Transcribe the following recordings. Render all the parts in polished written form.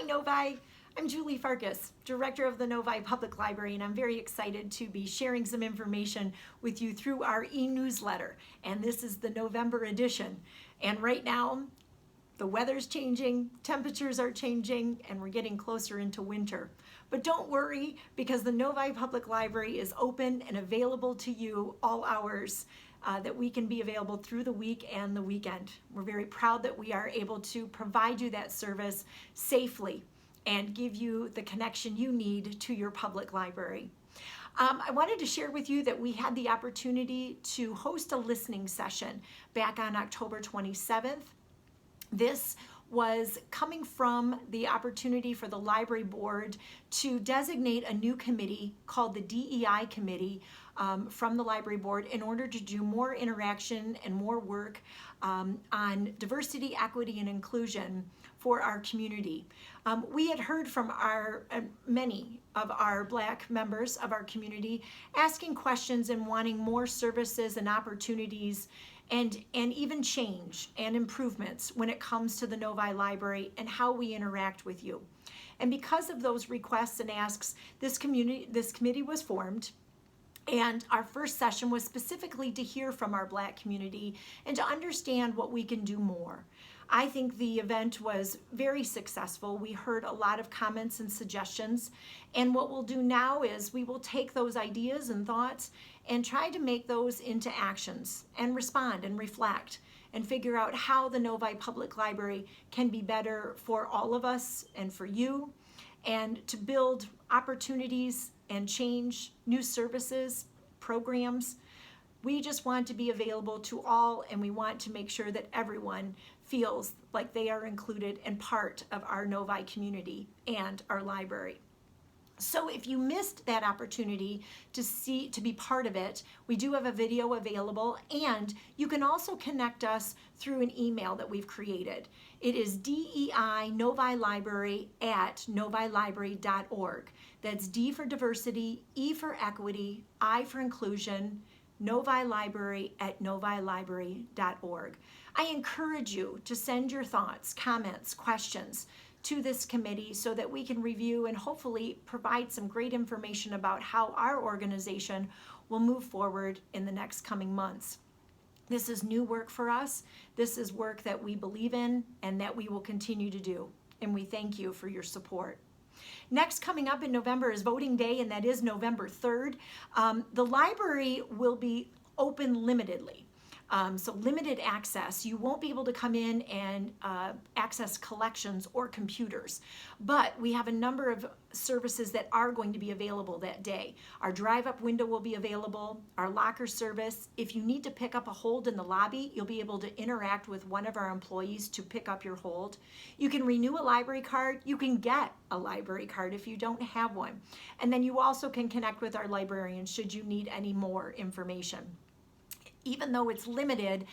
Novi. I'm Julie Farkas, Director of the Novi Public Library, and I'm very excited to be sharing some information with you through our e-newsletter. And this is the November edition. And right now, the weather's changing, temperatures are changing, and we're getting closer into winter. But don't worry, because the Novi Public Library is open and available to you all hours that we can be available through the week and the weekend. We're very proud that we are able to provide you that service safely and give you the connection you need to your public library. I wanted to share with you that we had the opportunity to host a listening session back on October 27th. This was coming from the opportunity for the library board to designate a new committee called the DEI Committee from the library board in order to do more interaction and more work on diversity, equity, and inclusion for our community. We had heard from many of our Black members of our community asking questions and wanting more services and opportunities and even change and improvements when it comes to the Novi Library and how we interact with you. And because of those requests and asks, this committee was formed. And our first session was specifically to hear from our Black community and to understand what we can do more. I think the event was very successful. We heard a lot of comments and suggestions. And what we'll do now is we will take those ideas and thoughts and try to make those into actions and respond and reflect and figure out how the Novi Public Library can be better for all of us and for you, and to build opportunities and change new services, programs. We just want to be available to all, and we want to make sure that everyone feels like they are included and part of our Novi community and our library. So if you missed that opportunity to be part of it, we do have a video available, and you can also connect us through an email that we've created. It is DEI Novi Library at novilibrary.org. That's D for diversity, E for equity, I for inclusion, Novi Library at novilibrary.org. I encourage you to send your thoughts, comments, questions to this committee so that we can review and hopefully provide some great information about how our organization will move forward in the next coming months. This is new work for us. This is work that we believe in and that we will continue to do. And we thank you for your support. Next, coming up in November is voting day, and that is November 3rd. The library will be open limitedly. So limited access. You won't be able to come in and access collections or computers, but we have a number of services that are going to be available that day. Our drive-up window will be available, our locker service. If you need to pick up a hold in the lobby, you'll be able to interact with one of our employees to pick up your hold. You can renew a library card. You can get a library card if you don't have one. And then you also can connect with our librarian should you need any more information. Even though it's limited,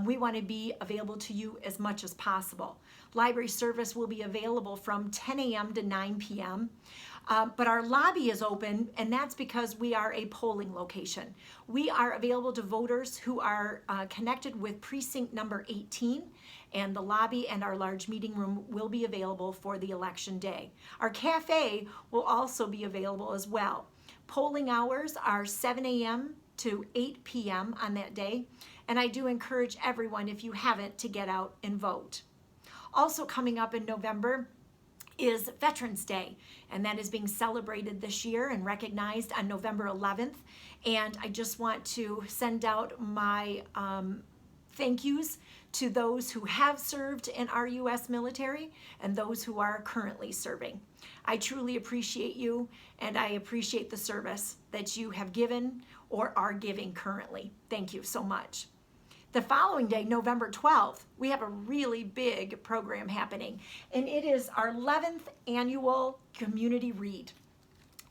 we want to be available to you as much as possible. Library service will be available from 10 a.m. to 9 p.m. But our lobby is open, and that's because we are a polling location. We are available to voters who are connected with precinct number 18, and the lobby and our large meeting room will be available for the election day. Our cafe will also be available as well. Polling hours are 7 a.m. to 8 p.m. on that day, and I do encourage everyone, if you haven't, to get out and vote. Also coming up in November is Veterans Day, and that is being celebrated this year and recognized on November 11th, and I just want to send out my thank yous to those who have served in our U.S. military and those who are currently serving. I truly appreciate you, and I appreciate the service that you have given or are giving currently. Thank you so much. The following day, November 12th, we have a really big program happening, and it is our 11th annual community read.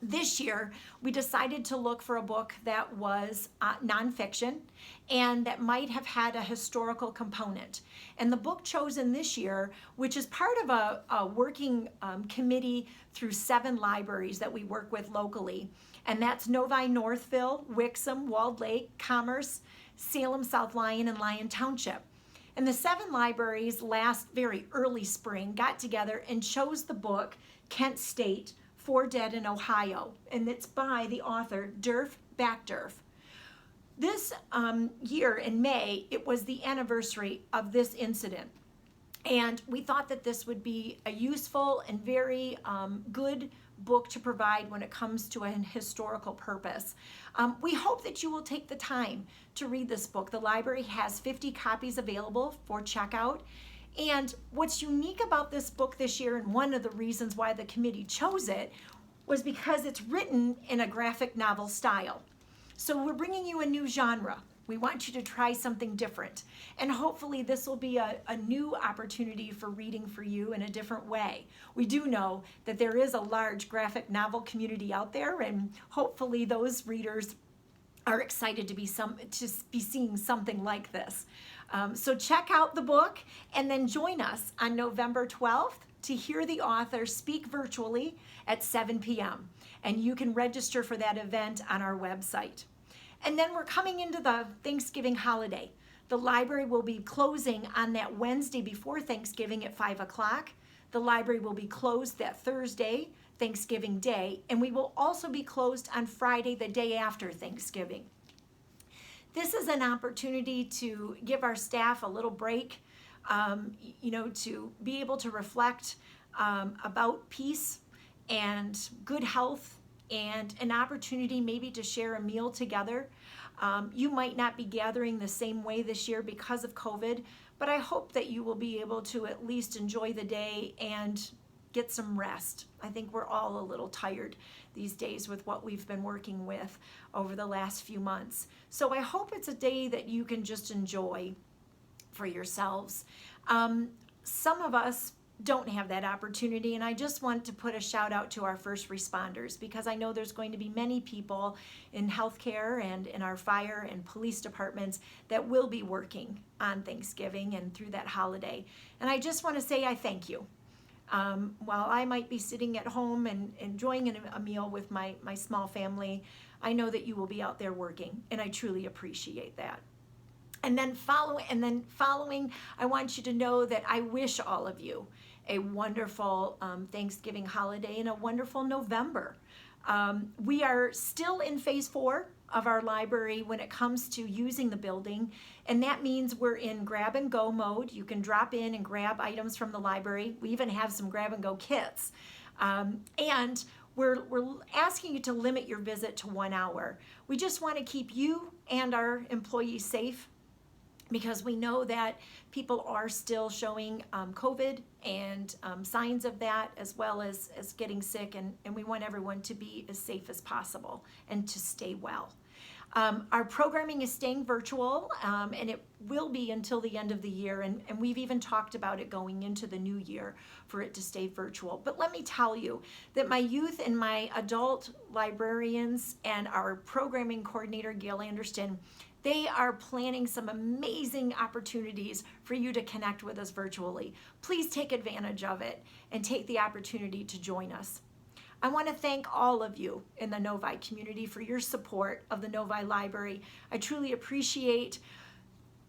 This year, we decided to look for a book that was nonfiction and that might have had a historical component. And the book chosen this year, which is part of a working committee through 7 libraries that we work with locally, and that's Novi Northville, Wixom, Walled Lake, Commerce, Salem, South Lyon, and Lyon Township. And the 7 libraries last very early spring got together and chose the book Kent State, 4 Dead in Ohio, and it's by the author Derf Backderf. This year in May, it was the anniversary of this incident. And we thought that this would be a useful and very good book to provide when it comes to an historical purpose. We hope that you will take the time to read this book. The library has 50 copies available for checkout. And what's unique about this book this year, and one of the reasons why the committee chose it, was because it's written in a graphic novel style. So we're bringing you a new genre. We want you to try something different. And hopefully this will be a new opportunity for reading for you in a different way. We do know that there is a large graphic novel community out there, and hopefully those readers are excited to be seeing something like this. So check out the book and then join us on November 12th to hear the author speak virtually at 7 p.m. And you can register for that event on our website. And then we're coming into the Thanksgiving holiday. The library will be closing on that Wednesday before Thanksgiving at 5 o'clock. The library will be closed that Thursday, Thanksgiving Day, and we will also be closed on Friday, the day after Thanksgiving. This is an opportunity to give our staff a little break, to be able to reflect about peace and good health, and an opportunity maybe to share a meal together. You might not be gathering the same way this year because of COVID, but I hope that you will be able to at least enjoy the day and get some rest. I think we're all a little tired these days with what we've been working with over the last few months. So I hope it's a day that you can just enjoy for yourselves. Some of us don't have that opportunity, and I just want to put a shout out to our first responders, because I know there's going to be many people in healthcare and in our fire and police departments that will be working on Thanksgiving and through that holiday. And I just want to say I thank you. While I might be sitting at home and enjoying a meal with my small family, I know that you will be out there working, and I truly appreciate that. And then following, I want you to know that I wish all of you a wonderful Thanksgiving holiday and a wonderful November. We are still in phase 4 of our library when it comes to using the building, and that means we're in grab and go mode. You can drop in and grab items from the library. We even have some grab and go kits. And we're asking you to limit your visit to 1 hour. We just want to keep you and our employees safe, because we know that people are still showing COVID and signs of that, as well as getting sick, and we want everyone to be as safe as possible and to stay well. Our programming is staying virtual, and it will be until the end of the year, and we've even talked about it going into the new year for it to stay virtual. But let me tell you that my youth and my adult librarians and our programming coordinator, Gail Anderson, they are planning some amazing opportunities for you to connect with us virtually. Please take advantage of it and take the opportunity to join us. I want to thank all of you in the Novi community for your support of the Novi Library. I truly appreciate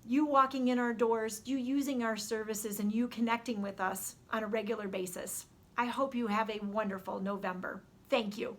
you walking in our doors, you using our services, and you connecting with us on a regular basis. I hope you have a wonderful November. Thank you.